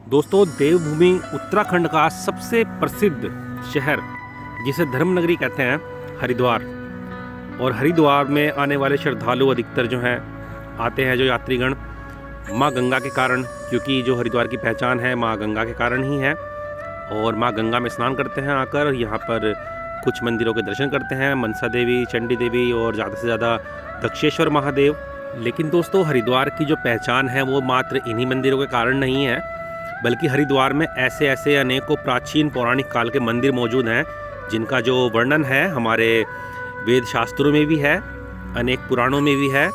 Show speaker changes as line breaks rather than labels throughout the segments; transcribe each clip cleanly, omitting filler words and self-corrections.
दोस्तों, देवभूमि उत्तराखंड का सबसे प्रसिद्ध शहर जिसे धर्म नगरी कहते हैं, हरिद्वार। और हरिद्वार में आने वाले श्रद्धालु अधिकतर जो हैं आते हैं, जो यात्रीगण, माँ गंगा के कारण, क्योंकि जो हरिद्वार की पहचान है माँ गंगा के कारण ही है। और माँ गंगा में स्नान करते हैं, आकर यहाँ पर कुछ मंदिरों के दर्शन करते हैं, मनसा देवी, चंडी देवी और ज़्यादा से ज़्यादा दक्षेश्वर महादेव। लेकिन दोस्तों, हरिद्वार की जो पहचान है वो मात्र इन्हीं मंदिरों के कारण नहीं है, बल्कि हरिद्वार में ऐसे ऐसे अनेकों प्राचीन पौराणिक काल के मंदिर मौजूद हैं जिनका जो वर्णन है हमारे वेद शास्त्रों में भी है, अनेक पुराणों में भी है।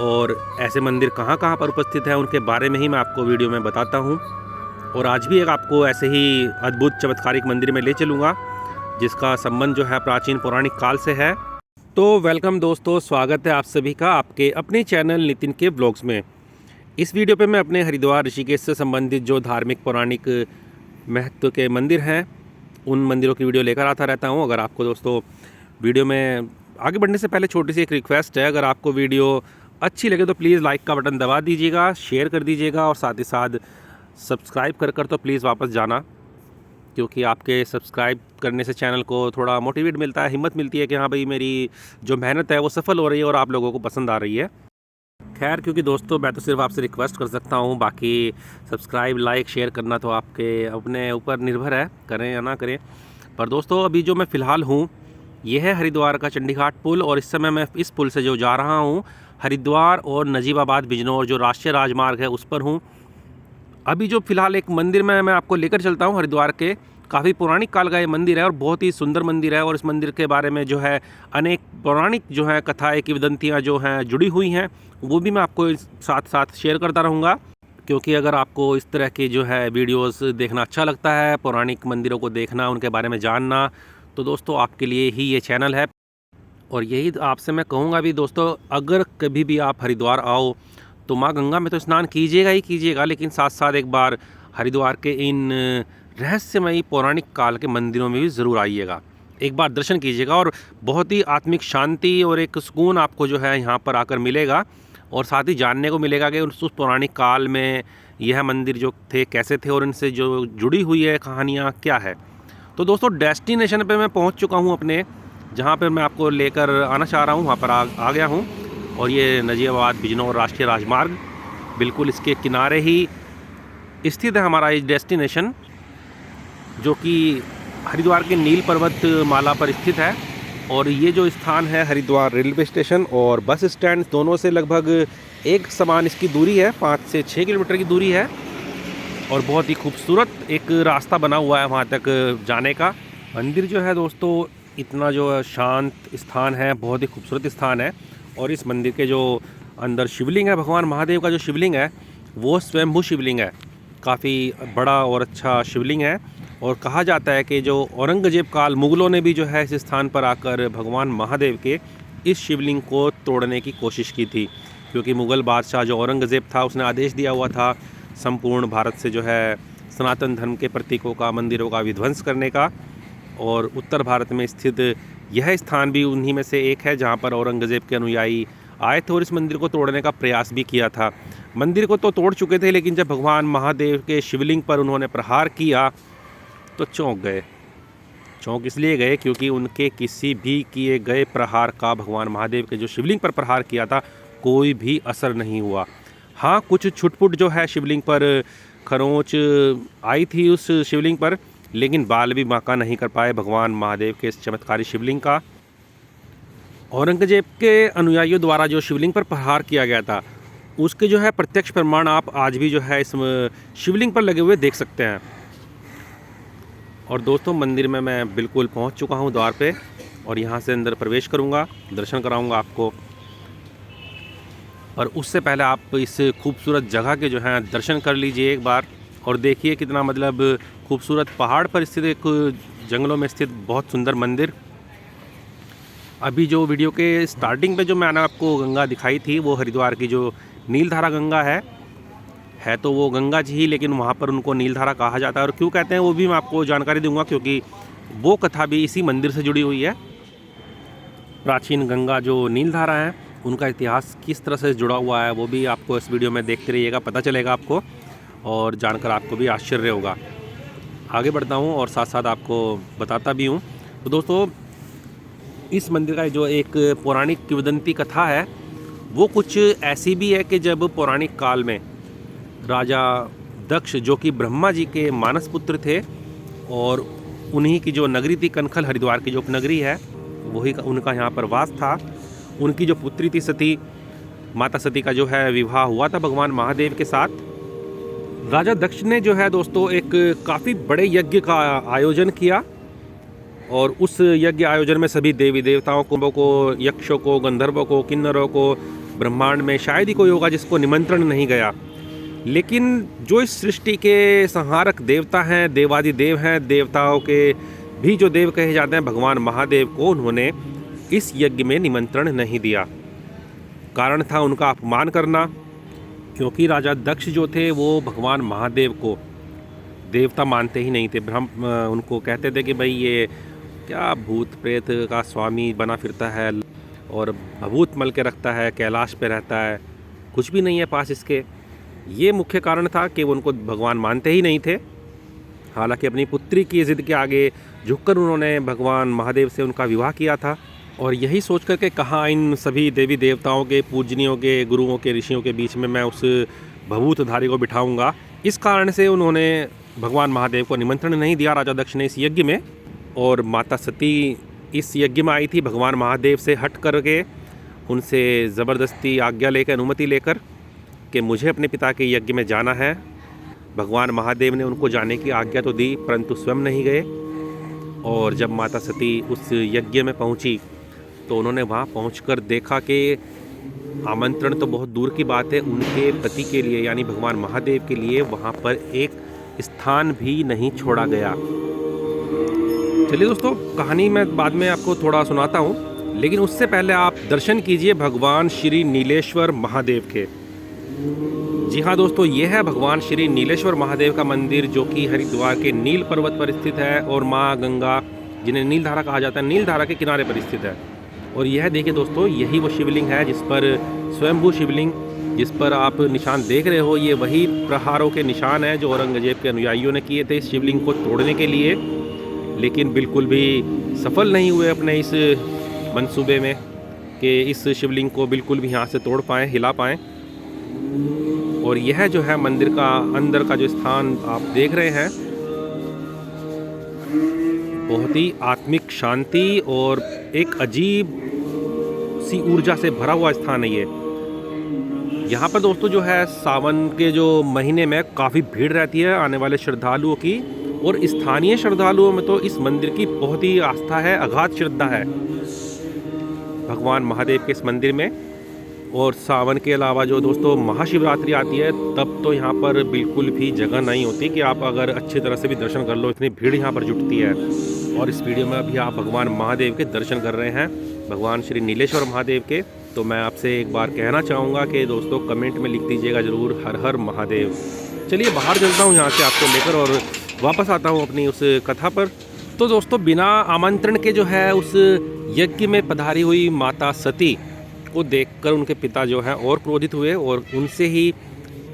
और ऐसे मंदिर कहाँ कहाँ पर उपस्थित हैं उनके बारे में ही मैं आपको वीडियो में बताता हूँ। और आज भी एक आपको ऐसे ही अद्भुत चमत्कारिक मंदिर में ले चलूँगा जिसका संबंध जो है प्राचीन पौराणिक काल से है। तो वेलकम दोस्तों, स्वागत है आप सभी का आपके अपने चैनल नितिन के ब्लॉग्स में। इस वीडियो पे मैं अपने हरिद्वार ऋषिकेश से संबंधित जो धार्मिक पौराणिक महत्व के मंदिर हैं उन मंदिरों की वीडियो लेकर आता रहता हूं। अगर आपको दोस्तों वीडियो में आगे बढ़ने से पहले छोटी सी एक रिक्वेस्ट है, अगर आपको वीडियो अच्छी लगे तो प्लीज़ लाइक का बटन दबा दीजिएगा, शेयर कर दीजिएगा और साथ ही साथ सब्सक्राइब कर तो प्लीज़ वापस जाना, क्योंकि आपके सब्सक्राइब करने से चैनल को थोड़ा मोटिवेट मिलता है, हिम्मत मिलती है कि हाँ भाई मेरी जो मेहनत है वो सफल हो रही है और आप लोगों को पसंद आ रही है। खैर, क्योंकि दोस्तों मैं तो सिर्फ आपसे रिक्वेस्ट कर सकता हूँ, बाकी सब्सक्राइब, लाइक, शेयर करना तो आपके अपने ऊपर निर्भर है, करें या ना करें। पर दोस्तों, अभी जो मैं फ़िलहाल हूँ ये है हरिद्वार का चंडी घाट पुल, और इस समय मैं इस पुल से जो जा रहा हूँ हरिद्वार और नजीबाबाद बिजनौर जो राष्ट्रीय राजमार्ग है उस पर हूँ। अभी जो फ़िलहाल एक मंदिर में मैं आपको लेकर चलता हूँ हरिद्वार के, काफ़ी पौराणिक काल का ये मंदिर है और बहुत ही सुंदर मंदिर है। और इस मंदिर के बारे में जो है अनेक पौराणिक जो है कथाएं, किंवदंतियाँ जो हैं जुड़ी हुई हैं, वो भी मैं आपको साथ साथ शेयर करता रहूँगा। क्योंकि अगर आपको इस तरह की जो है वीडियोस देखना अच्छा लगता है, पौराणिक मंदिरों को देखना, उनके बारे में जानना, तो दोस्तों आपके लिए ही ये चैनल है। और यही आपसे मैं कहूँगा भी दोस्तों, अगर कभी भी आप हरिद्वार आओ तो माँ गंगा में तो स्नान कीजिएगा ही कीजिएगा, लेकिन साथ साथ एक बार हरिद्वार के इन रहस्यमयी पौराणिक काल के मंदिरों में भी ज़रूर आइएगा, एक बार दर्शन कीजिएगा। और बहुत ही आत्मिक शांति और एक सुकून आपको जो है यहाँ पर आकर मिलेगा, और साथ ही जानने को मिलेगा कि उस पौराणिक काल में यह मंदिर जो थे कैसे थे और इनसे जो जुड़ी हुई है कहानियाँ क्या है। तो दोस्तों, डेस्टिनेशन पे मैं पहुँच चुका हूँ अपने, जहाँ पर मैं आपको लेकर आना चाह रहा हूँ वहाँ पर आ गया हूँ। और ये नजीबाबाद बिजनौर राष्ट्रीय राजमार्ग, बिल्कुल इसके किनारे ही स्थित है हमारा ये डेस्टिनेशन, जो कि हरिद्वार के नील पर्वत माला पर स्थित है। और ये जो स्थान है हरिद्वार रेलवे स्टेशन और बस स्टैंड दोनों से लगभग एक समान इसकी दूरी है, 5 से 6 किलोमीटर की दूरी है। और बहुत ही खूबसूरत एक रास्ता बना हुआ है वहाँ तक जाने का। मंदिर जो है दोस्तों इतना जो शांत स्थान है, बहुत ही खूबसूरत स्थान है। और इस मंदिर के जो अंदर शिवलिंग है, भगवान महादेव का जो शिवलिंग है वो स्वयंभू शिवलिंग है, काफ़ी बड़ा और अच्छा शिवलिंग है। और कहा जाता है कि जो औरंगजेब काल मुग़लों ने भी जो है इस स्थान पर आकर भगवान महादेव के इस शिवलिंग को तोड़ने की कोशिश की थी, क्योंकि मुग़ल बादशाह जो औरंगजेब था उसने आदेश दिया हुआ था संपूर्ण भारत से जो है सनातन धर्म के प्रतीकों का, मंदिरों का विध्वंस करने का। और उत्तर भारत में स्थित यह स्थान भी उन्हीं में से एक है जहाँ पर औरंगजेब के अनुयायी आए थे और इस मंदिर को तोड़ने का प्रयास भी किया था। मंदिर को तो तोड़ चुके थे, लेकिन जब भगवान महादेव के शिवलिंग पर उन्होंने प्रहार किया तो चौंक गए। चौंक इसलिए गए क्योंकि उनके किसी भी किए गए प्रहार का भगवान महादेव के जो शिवलिंग पर प्रहार किया था कोई भी असर नहीं हुआ। हाँ, कुछ छुटपुट जो है शिवलिंग पर खरोंच आई थी उस शिवलिंग पर, लेकिन बाल भी बांका नहीं कर पाए भगवान महादेव के इस चमत्कारी शिवलिंग का। औरंगजेब के अनुयायियों द्वारा जो शिवलिंग पर प्रहार किया गया था उसके जो है प्रत्यक्ष प्रमाण आप आज भी जो है इस शिवलिंग पर लगे हुए देख सकते हैं। और दोस्तों, मंदिर में मैं बिल्कुल पहुंच चुका हूं द्वार पे, और यहां से अंदर प्रवेश करूंगा, दर्शन कराऊंगा आपको। और उससे पहले आप इस खूबसूरत जगह के जो हैं दर्शन कर लीजिए एक बार, और देखिए कितना मतलब खूबसूरत पहाड़ पर स्थित एक जंगलों में स्थित बहुत सुंदर मंदिर। अभी जो वीडियो के स्टार्टिंग पे जो मैंने आपको गंगा दिखाई थी वो हरिद्वार की जो नीलधारा गंगा है तो वो गंगा जी ही, लेकिन वहाँ पर उनको नीलधारा कहा जाता है। और क्यों कहते हैं वो भी मैं आपको जानकारी दूंगा, क्योंकि वो कथा भी इसी मंदिर से जुड़ी हुई है। प्राचीन गंगा जो नीलधारा है उनका इतिहास किस तरह से जुड़ा हुआ है वो भी आपको इस वीडियो में देखते रहिएगा, पता चलेगा आपको। और जानकर आपको भी आश्चर्य होगा। आगे बढ़ता हूँ और साथ साथ आपको बताता भी हूँ। तो दोस्तों, इस मंदिर का जो एक पौराणिक किंवदंती कथा है वो कुछ ऐसी भी है कि जब पौराणिक काल में राजा दक्ष, जो कि ब्रह्मा जी के मानस पुत्र थे, और उन्हीं की जो नगरी थी कनखल, हरिद्वार की जो उपनगरी है, वही उनका यहाँ पर वास था। उनकी जो पुत्री थी सती, माता सती का जो है विवाह हुआ था भगवान महादेव के साथ। राजा दक्ष ने जो है दोस्तों एक काफ़ी बड़े यज्ञ का आयोजन किया, और उस यज्ञ आयोजन में सभी देवी देवताओं को, यक्षों को, गंधर्वों को, किन्नरों को, ब्रह्मांड में शायद ही कोई होगा जिसको निमंत्रण नहीं गया। लेकिन जो इस सृष्टि के संहारक देवता हैं, देवादिदेव हैं, देवताओं के भी जो देव कहे जाते हैं, भगवान महादेव को उन्होंने इस यज्ञ में निमंत्रण नहीं दिया। कारण था उनका अपमान करना, क्योंकि राजा दक्ष जो थे वो भगवान महादेव को देवता मानते ही नहीं थे। उनको कहते थे कि भाई ये क्या भूत प्रेत का स्वामी बना फिरता है और भभूत मल के रखता है, कैलाश पे रहता है, कुछ भी नहीं है पास इसके। ये मुख्य कारण था कि वो उनको भगवान मानते ही नहीं थे। हालांकि अपनी पुत्री की जिद के आगे झुककर उन्होंने भगवान महादेव से उनका विवाह किया था, और यही सोच कर के कहाँ इन सभी देवी देवताओं के, पूजनियों के, गुरुओं के, ऋषियों के बीच में मैं उस भभूतधारी को बिठाऊंगा। इस कारण से उन्होंने भगवान महादेव को निमंत्रण नहीं दिया राजा दक्ष ने इस यज्ञ में। और माता सती इस यज्ञ में आई थी भगवान महादेव से हट करके, उनसे ज़बरदस्ती आज्ञा लेकर, अनुमति लेकर कि मुझे अपने पिता के यज्ञ में जाना है। भगवान महादेव ने उनको जाने की आज्ञा तो दी, परंतु स्वयं नहीं गए। और जब माता सती उस यज्ञ में पहुंची तो उन्होंने वहां पहुंचकर देखा कि आमंत्रण तो बहुत दूर की बात है, उनके पति के लिए यानी भगवान महादेव के लिए वहां पर एक स्थान भी नहीं छोड़ा गया। चलिए दोस्तों, कहानी मैं बाद में आपको थोड़ा सुनाता हूँ, लेकिन उससे पहले आप दर्शन कीजिए भगवान श्री नीलेश्वर महादेव के। जी हाँ दोस्तों, ये है भगवान श्री नीलेश्वर महादेव का मंदिर, जो कि हरिद्वार के नील पर्वत पर स्थित है, और माँ गंगा, जिन्हें नीलधारा कहा जाता है, नीलधारा के किनारे पर स्थित है। और यह देखिए दोस्तों, यही वो शिवलिंग है जिस पर स्वयंभू शिवलिंग, जिस पर आप निशान देख रहे हो, ये वही प्रहारों के निशान हैं जो औरंगजेब के अनुयायियों ने किए थे इस शिवलिंग को तोड़ने के लिए, लेकिन बिल्कुल भी सफल नहीं हुए अपने इस मंसूबे में कि इस शिवलिंग को बिल्कुल भी यहाँ से तोड़ पाएँ, हिला पाएँ। और यह जो है मंदिर का अंदर का जो स्थान आप देख रहे हैं, बहुत ही आत्मिक शांति और एक अजीब सी ऊर्जा से भरा हुआ स्थान है ये। यहाँ पर दोस्तों जो है सावन के जो महीने में काफ़ी भीड़ रहती है आने वाले श्रद्धालुओं की, और स्थानीय श्रद्धालुओं में तो इस मंदिर की बहुत ही आस्था है, अगाध श्रद्धा है भगवान महादेव के इस मंदिर में। और सावन के अलावा जो दोस्तों महाशिवरात्रि आती है, तब तो यहाँ पर बिल्कुल भी जगह नहीं होती कि आप अगर अच्छी तरह से भी दर्शन कर लो, इतनी भीड़ यहाँ पर जुटती है। और इस वीडियो में अभी आप भगवान महादेव के दर्शन कर रहे हैं, भगवान श्री नीलेश्वर महादेव के। तो मैं आपसे एक बार कहना चाहूँगा कि दोस्तों कमेंट में लिख दीजिएगा ज़रूर, हर हर महादेव। चलिए बाहर चलता हूँ यहाँ से आपको लेकर, और वापस आता हूँ अपनी उस कथा पर। तो दोस्तों बिना आमंत्रण के जो है उस यज्ञ में पधारी हुई माता सती को देखकर उनके पिता जो है और क्रोधित हुए, और उनसे ही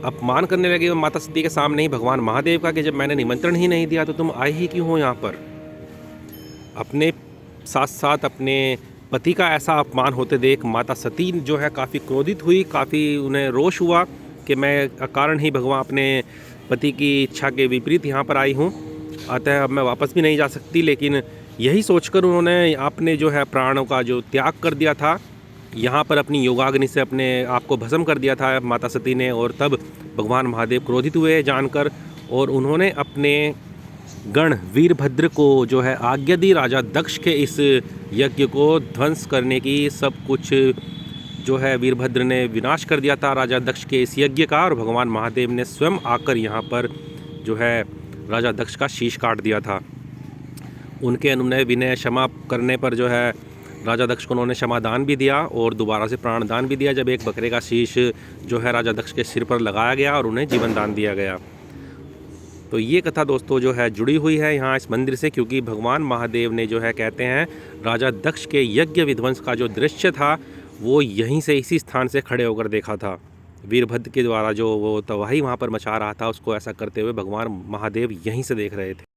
अपमान करने लगे माता सती के सामने ही भगवान महादेव का, कि जब मैंने निमंत्रण ही नहीं दिया तो तुम आए ही क्यों हो यहाँ पर। अपने साथ साथ अपने पति का ऐसा अपमान होते देख माता सती जो है काफ़ी क्रोधित हुई, काफ़ी उन्हें रोष हुआ कि मैं अकारण ही भगवान अपने पति की इच्छा के विपरीत यहाँ पर आई हूँ, अतः अब मैं वापस भी नहीं जा सकती। लेकिन यही सोचकर उन्होंने अपने जो है प्राणों का जो त्याग कर दिया था, यहाँ पर अपनी योगाग्नि से अपने आप को भस्म कर दिया था माता सती ने। और तब भगवान महादेव क्रोधित हुए जानकर, और उन्होंने अपने गण वीरभद्र को जो है आज्ञा दी राजा दक्ष के इस यज्ञ को ध्वंस करने की। सब कुछ जो है वीरभद्र ने विनाश कर दिया था राजा दक्ष के इस यज्ञ का, और भगवान महादेव ने स्वयं आकर यहाँ पर जो है राजा दक्ष का शीश काट दिया था। उनके अनुनय विनय क्षमा करने पर जो है राजा दक्ष को उन्होंने क्षमादान भी दिया और दोबारा से प्राणदान भी दिया, जब एक बकरे का शीश जो है राजा दक्ष के सिर पर लगाया गया और उन्हें जीवन दान दिया गया। तो ये कथा दोस्तों जो है जुड़ी हुई है यहाँ इस मंदिर से, क्योंकि भगवान महादेव ने जो है कहते हैं राजा दक्ष के यज्ञ विध्वंस का जो दृश्य था वो यहीं से, इसी स्थान से खड़े होकर देखा था। वीरभद्र के द्वारा जो वो तबाही वहाँ पर मचा रहा था, उसको ऐसा करते हुए भगवान महादेव यहीं से देख रहे थे।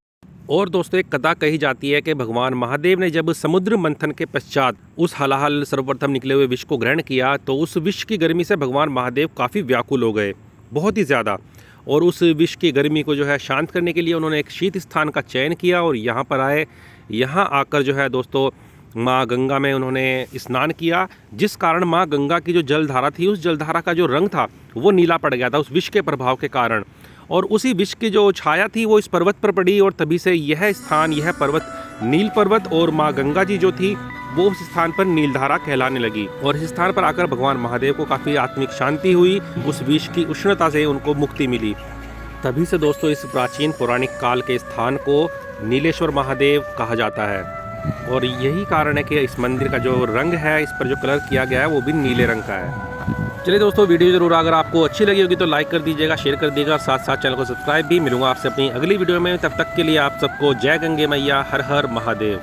और दोस्तों एक कथा कही जाती है कि भगवान महादेव ने जब समुद्र मंथन के पश्चात उस हलाहल सर्वप्रथम निकले हुए विष को ग्रहण किया तो उस विष की गर्मी से भगवान महादेव काफ़ी व्याकुल हो गए, बहुत ही ज़्यादा। और उस विष की गर्मी को जो है शांत करने के लिए उन्होंने एक शीत स्थान का चयन किया और यहाँ पर आए। यहाँ आकर जो है दोस्तों माँ गंगा में उन्होंने स्नान किया, जिस कारण माँ गंगा की जो जलधारा थी, उस जलधारा का जो रंग था वो नीला पड़ गया था उस विष के प्रभाव के कारण। और उसी विष की जो छाया थी वो इस पर्वत पर पड़ी और तभी से यह स्थान, यह पर्वत नील पर्वत और माँ गंगा जी जो थी वो उस स्थान पर नीलधारा कहलाने लगी। और इस स्थान पर आकर भगवान महादेव को काफ़ी आत्मिक शांति हुई, उस विष की उष्णता से उनको मुक्ति मिली। तभी से दोस्तों इस प्राचीन पौराणिक काल के स्थान को नीलेश्वर महादेव कहा जाता है। और यही कारण है कि इस मंदिर का जो रंग है, इस पर जो कलर किया गया है वो भी नीले रंग का है। चलिए दोस्तों वीडियो जरूर अगर आपको अच्छी लगी होगी तो लाइक कर दीजिएगा, शेयर कर दीजिएगा, साथ साथ चैनल को सब्सक्राइब भी। मिलूंगा आपसे अपनी अगली वीडियो में, तब तक के लिए आप सबको जय गंगे मैया, हर हर महादेव।